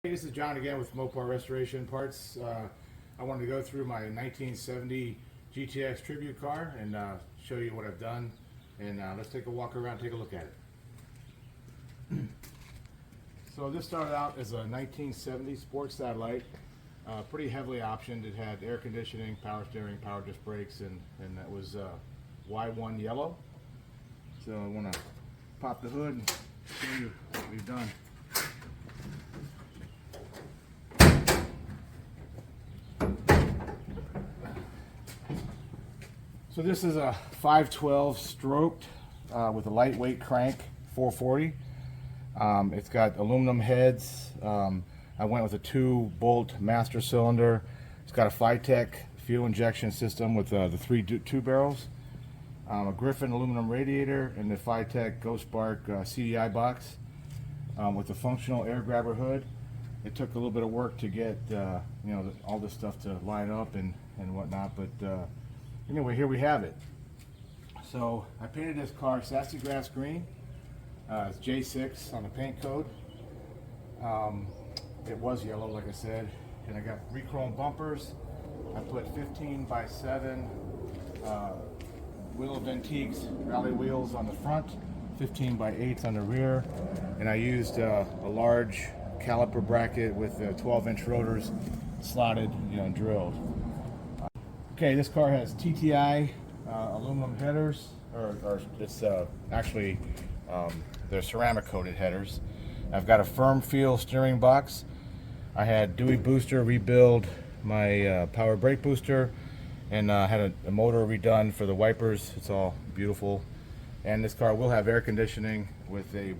Hey, this is John again with Mopar Restoration Parts. I wanted to go through my 1970 GTX tribute car and show you what I've done. And let's take a walk around, take a look at it. So this started out as a 1970 Sport Satellite, pretty heavily optioned. It had air conditioning, power steering, power disc brakes, and that was Y1 yellow. So I want to pop the hood and show you what we've done. So this is a 512 stroked with a lightweight crank, 440. It's got aluminum heads. I went with a 2-bolt master cylinder. It's got a Fitech fuel injection system with the 2 barrels, a Griffin aluminum radiator, and the Fitech Ghost Bark CDI box with a functional air grabber hood. It took a little bit of work to get all this stuff to line up and whatnot, but anyway, here we have it. So I painted this car sassafras green. It's J6 on the paint code. It was yellow, like I said, and I got re-chrome bumpers. I put 15x7 wheel of antiques rally wheels on the front, 15x8s on the rear, and I used a large caliper bracket with 12-inch rotors slotted, and drilled. Okay, this car has TTI aluminum headers, or it's actually they're ceramic coated headers. I've got a firm feel steering box. I had Dewey booster rebuild my power brake booster, and had a motor redone for the wipers. It's all beautiful. And this car will have air conditioning with a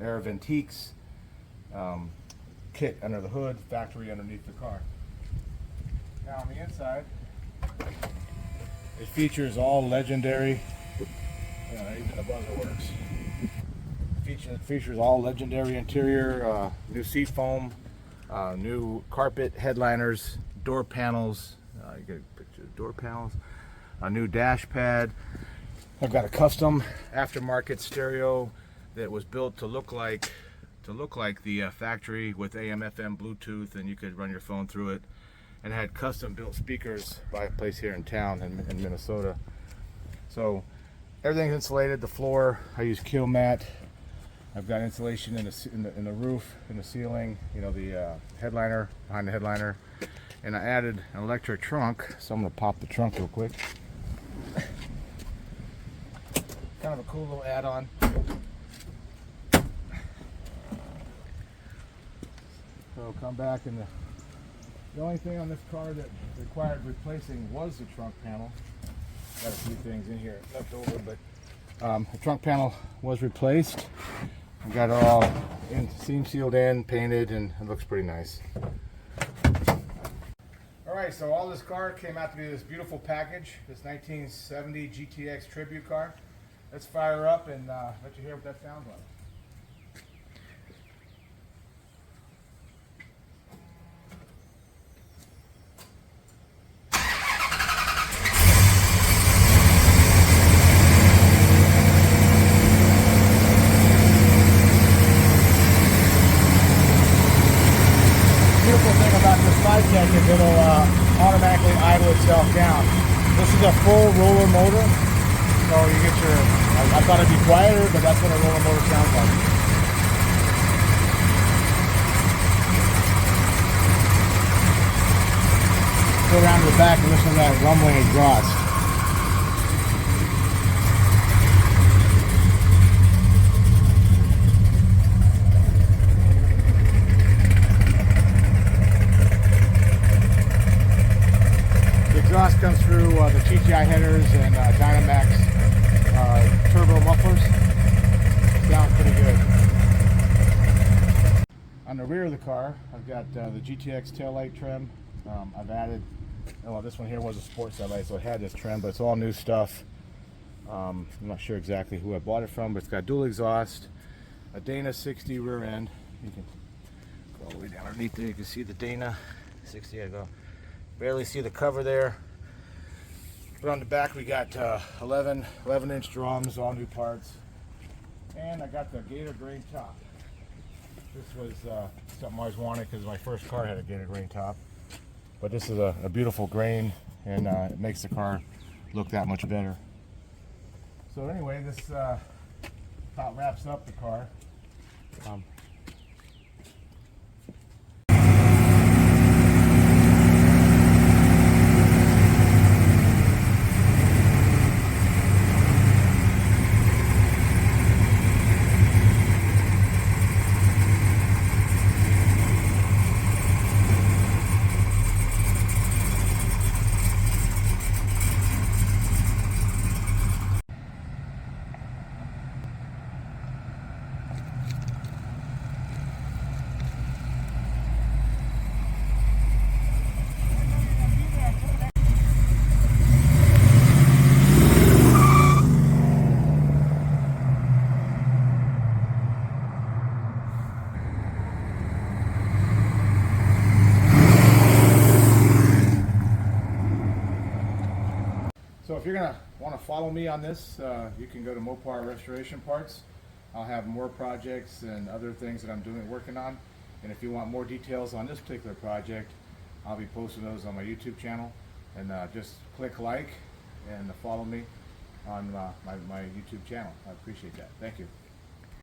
Air of Antiques kit under the hood, factory underneath the car. Now on the inside, it features all legendary, even the buzzer works. It features all legendary interior, new seat foam, new carpet headliners, door panels, you get a picture of door panels, a new dash pad. I've got a custom aftermarket stereo that was built to look like the factory with AM/FM Bluetooth, and you could run your phone through it. And had custom built speakers by a place here in town in Minnesota. So everything's insulated. The floor, I use Kill Mat. I've got insulation in the roof, in the ceiling, the headliner, behind the headliner. And I added an electric trunk, so I'm gonna pop the trunk real quick. Kind of a cool little add-on. So come back, and the only thing on this car that required replacing was the trunk panel. Got a few things in here left over, but the trunk panel was replaced. I got it all seam sealed in, painted, and it looks pretty nice. Alright, so all this car came out to be this beautiful package, this 1970 GTX tribute car. Let's fire up and let you hear what that sounds like. Is it'll automatically idle itself down. This is a full roller motor, so you get your, I thought it'd be quieter, but that's what a roller motor sounds like. Go around to the back and listen to that rumbling exhaust. Exhaust comes through the TTI Headers and Dynamax turbo mufflers. Sounds pretty good. On the rear of the car, I've got the GTX taillight trim. I've added, this one here was a Sport Satellite, so it had this trim, but it's all new stuff. I'm not sure exactly who I bought it from, but it's got dual exhaust, a Dana 60 rear end. You can go all the way down underneath there. You can see the Dana 60. I go. Barely see the cover there. But on the back we got 11-inch drums, all new parts. And I got the Gator grain top. This was something I always wanted because my first car had a gator grain top. But this is a beautiful grain, and it makes the car look that much better. So anyway, this top wraps up the car. So if you're going to want to follow me on this, you can go to Mopar Restoration Parts. I'll have more projects and other things that I'm working on. And if you want more details on this particular project, I'll be posting those on my YouTube channel. And just click like and follow me on my YouTube channel. I appreciate that. Thank you.